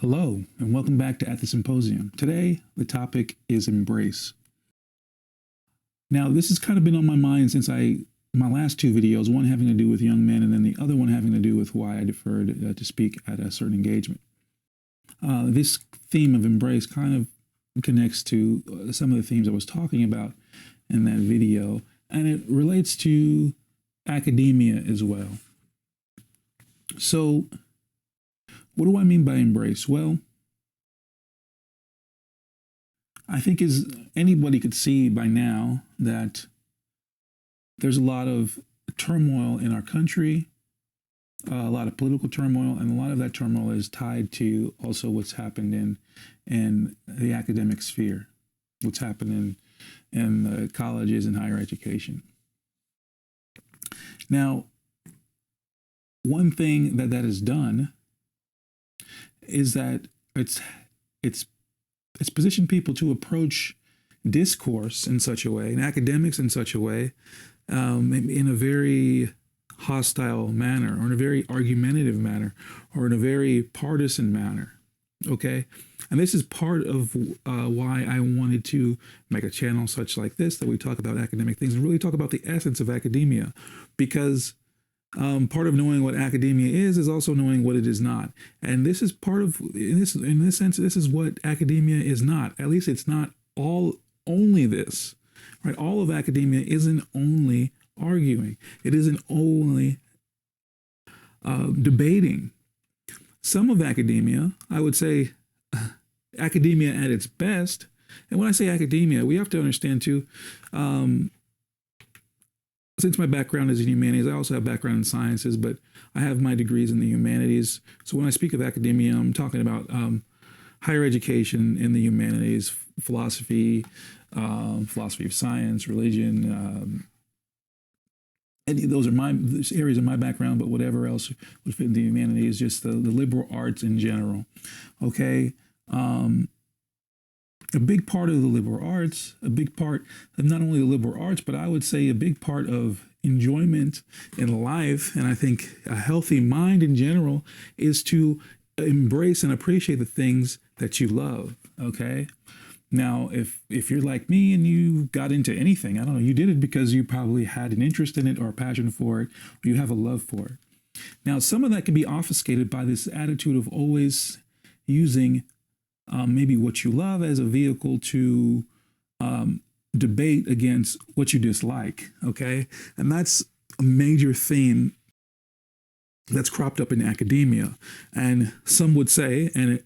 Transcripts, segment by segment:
Hello, and welcome back to At the Symposium. Today, the topic is embrace. Now, this has kind of been on my mind since my last two videos, one having to do with young men and then the other one having to do with why I deferred to speak at a certain engagement. This theme of embrace kind of connects to some of the themes I was talking about in that video, and it relates to academia as well. So, what do I mean by embrace? Well, I think as anybody could see by now that there's a lot of turmoil in our country, a lot of political turmoil, and a lot of that turmoil is tied to also what's happened in the academic sphere, what's happened in the colleges and higher education. Now, one thing that has done is that it's positioned people to approach discourse in such a way, and academics in such a way, in a very hostile manner, or in a very argumentative manner, or in a very partisan manner. Okay, and this is part of why I wanted to make a channel such like this, that we talk about academic things and really talk about the essence of academia, because part of knowing what academia is also knowing what it is not. And this is part of, in this sense, this is what academia is not. At least it's not only this, right? All of academia isn't only arguing. It isn't only debating. Some of academia, I would say, academia at its best. And when I say academia, we have to understand too, since my background is in humanities, I also have background in sciences, but I have my degrees in the humanities. So when I speak of academia, I'm talking about higher education in the humanities, philosophy, philosophy of science, religion. Those are my areas of my background, but whatever else would fit in the humanities, just the liberal arts in general. Okay. A big part of the liberal arts, a big part of not only the liberal arts, but I would say a big part of enjoyment in life, and I think a healthy mind in general, is to embrace and appreciate the things that you love. Okay. Now, if you're like me and you got into anything, I don't know, you did it because you probably had an interest in it or a passion for it, or you have a love for it. Now, some of that can be obfuscated by this attitude of always using maybe what you love as a vehicle to debate against what you dislike, okay? And that's a major theme that's cropped up in academia. And some would say, and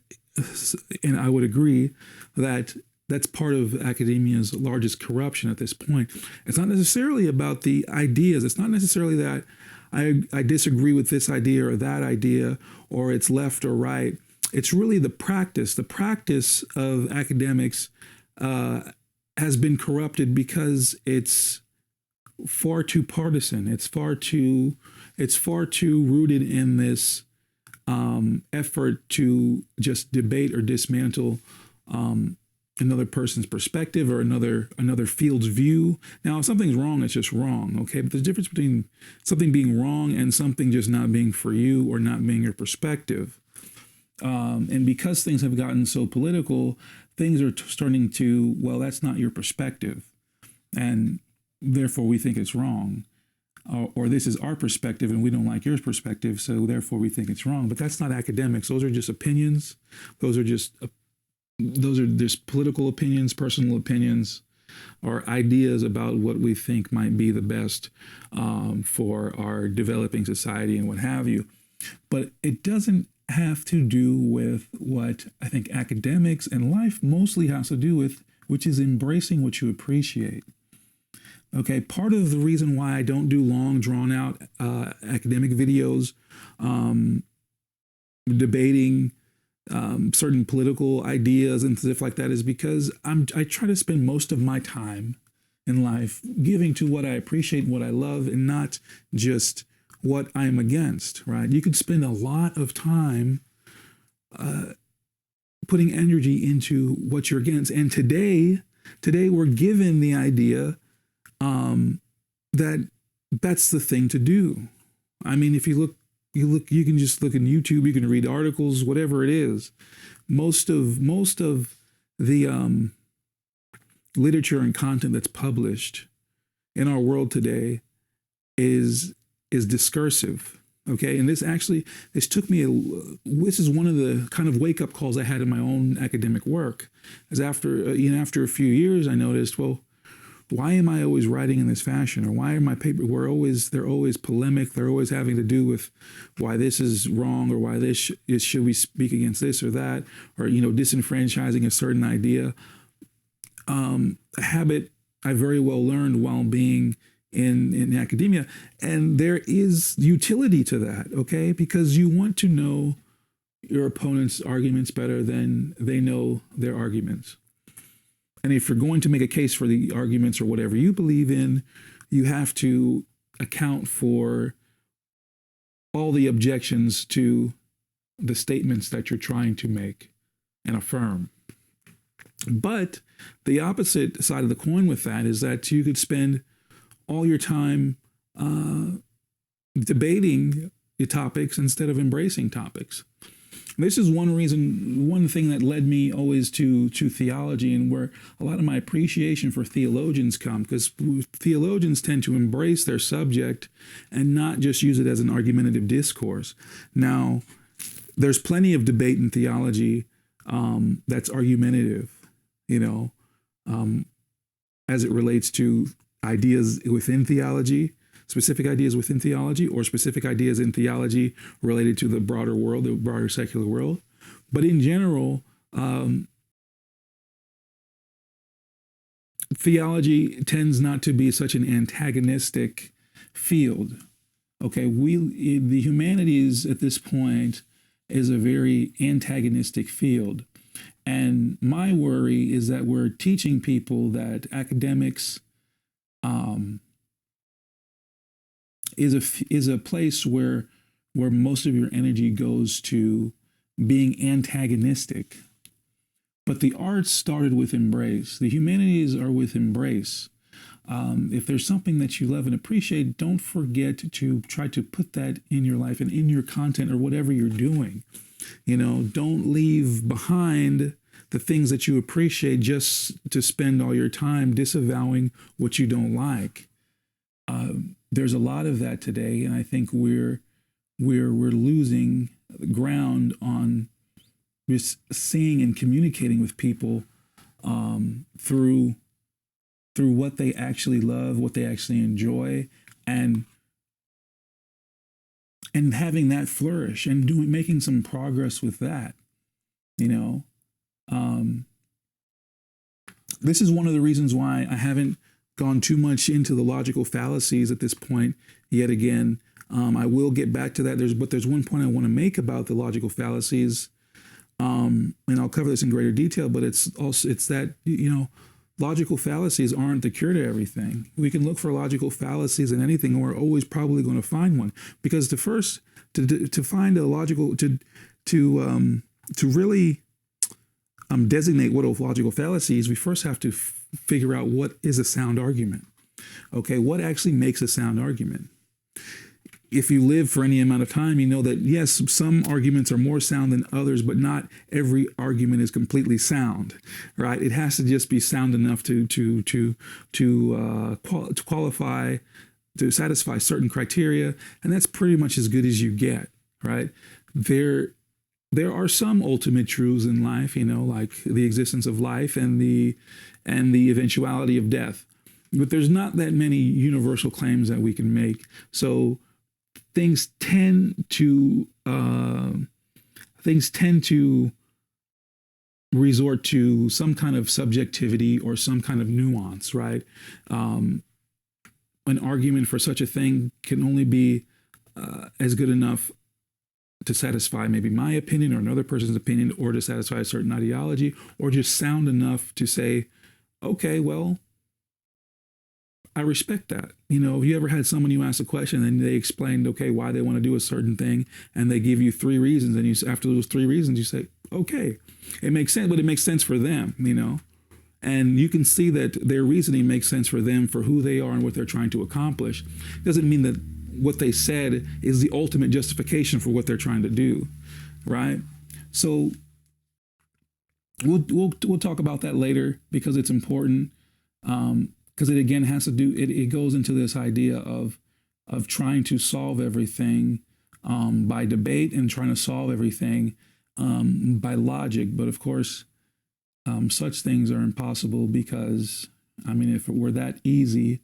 I would agree, that that's part of academia's largest corruption at this point. It's not necessarily about the ideas. It's not necessarily that I disagree with this idea or that idea, or it's left or right. It's really the practice. The practice of academics has been corrupted because it's far too partisan. It's far too rooted in this effort to just debate or dismantle another person's perspective or another field's view. Now, if something's wrong, it's just wrong, okay? But there's a difference between something being wrong and something just not being for you or not being your perspective. And because things have gotten so political, things are starting to, well, that's not your perspective, and therefore we think it's wrong. Or this is our perspective and we don't like your perspective, so therefore we think it's wrong. But that's not academics. Those are just opinions. Those are just political opinions, personal opinions, or ideas about what we think might be the best for our developing society and what have you. But it doesn't have to do with what I think academics and life mostly has to do with, which is embracing what you appreciate. Okay, part of the reason why I don't do long, drawn-out academic videos debating certain political ideas and stuff like that is because I try to spend most of my time in life giving to what I appreciate and what I love, and not just what I'm against, right? You could spend a lot of time putting energy into what you're against. And today we're given the idea that that's the thing to do. I mean, if you look you can just look in YouTube, you can read articles, whatever it is. Most of the literature and content that's published in our world today is discursive. Okay, and this took me this is one of the kind of wake up calls I had in my own academic work. As after a few years, I noticed, well, why am I always writing in this fashion, or why are my papers? They're always polemic. They're always having to do with why this is wrong, or why this should we speak against this or that, or disenfranchising a certain idea. A habit I very well learned while being in academia, and there is utility to that. Okay, because you want to know your opponent's arguments better than they know their arguments. And if you're going to make a case for the arguments or whatever you believe in, you have to account for all the objections to the statements that you're trying to make and affirm. But the opposite side of the coin with that is that you could spend all your time debating the topics instead of embracing topics. This is one thing that led me always to theology, and where a lot of my appreciation for theologians come, because theologians tend to embrace their subject and not just use it as an argumentative discourse. Now, there's plenty of debate in theology that's argumentative, as it relates to ideas within theology, specific ideas within theology, or specific ideas in theology related to the broader world, the broader secular world. But in general, theology tends not to be such an antagonistic field. Okay, the humanities at this point is a very antagonistic field. And my worry is that we're teaching people that academics is a place where most of your energy goes to being antagonistic. But the arts started with embrace. The humanities are with embrace. If there's something that you love and appreciate, don't forget to try to put that in your life and in your content or whatever you're doing. Don't leave behind the things that you appreciate just to spend all your time disavowing what you don't like. There's a lot of that today, and I think we're losing ground on just seeing and communicating with people through what they actually love, what they actually enjoy, and having that flourish and making some progress with that. This is one of the reasons why I haven't gone too much into the logical fallacies at this point yet again. I will get back to that. There's one point I want to make about the logical fallacies, and I'll cover this in greater detail. But it's that logical fallacies aren't the cure to everything. We can look for logical fallacies in anything, and we're always probably going to find one. Because to find a logical to really designate what a logical fallacy is, we first have to figure out what is a sound argument. Okay, what actually makes a sound argument? If you live for any amount of time, you know that yes, some arguments are more sound than others, but not every argument is completely sound, right? It has to just be sound enough to qualify, to satisfy certain criteria, and that's pretty much as good as you get, right? There are some ultimate truths in life, like the existence of life and the eventuality of death. But there's not that many universal claims that we can make. So things tend to resort to some kind of subjectivity or some kind of nuance, right? An argument for such a thing can only be as good enough to satisfy maybe my opinion or another person's opinion, or to satisfy a certain ideology, or just sound enough to say, okay, well, I respect that. Have you ever had someone, you ask a question and they explained, okay, why they want to do a certain thing, and they give you 3 reasons, and after those 3 reasons, you say, okay, it makes sense, but it makes sense for them, and you can see that their reasoning makes sense for them, for who they are and what they're trying to accomplish. It doesn't mean that what they said is the ultimate justification for what they're trying to do, right? So we'll talk about that later because it's important. Because it again has to do it goes into this idea of trying to solve everything by debate and trying to solve everything by logic. But of course, such things are impossible because, I mean, if it were that easy,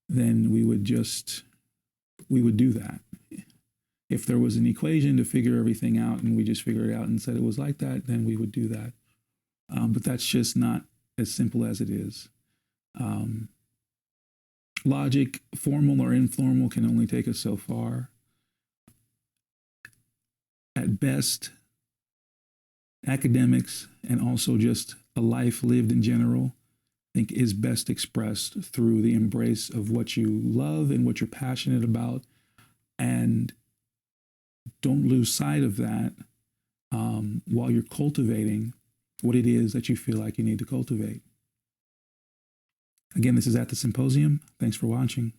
then we would do that. If there was an equation to figure everything out and we just figured it out and said it was like that, then we would do that. But that's just not as simple as it is. Logic, formal or informal, can only take us so far. At best, academics and also just a life lived in general, I think is best expressed through the embrace of what you love and what you're passionate about. And don't lose sight of that while you're cultivating what it is that you feel like you need to cultivate. Again, this is At the Symposium. Thanks for watching.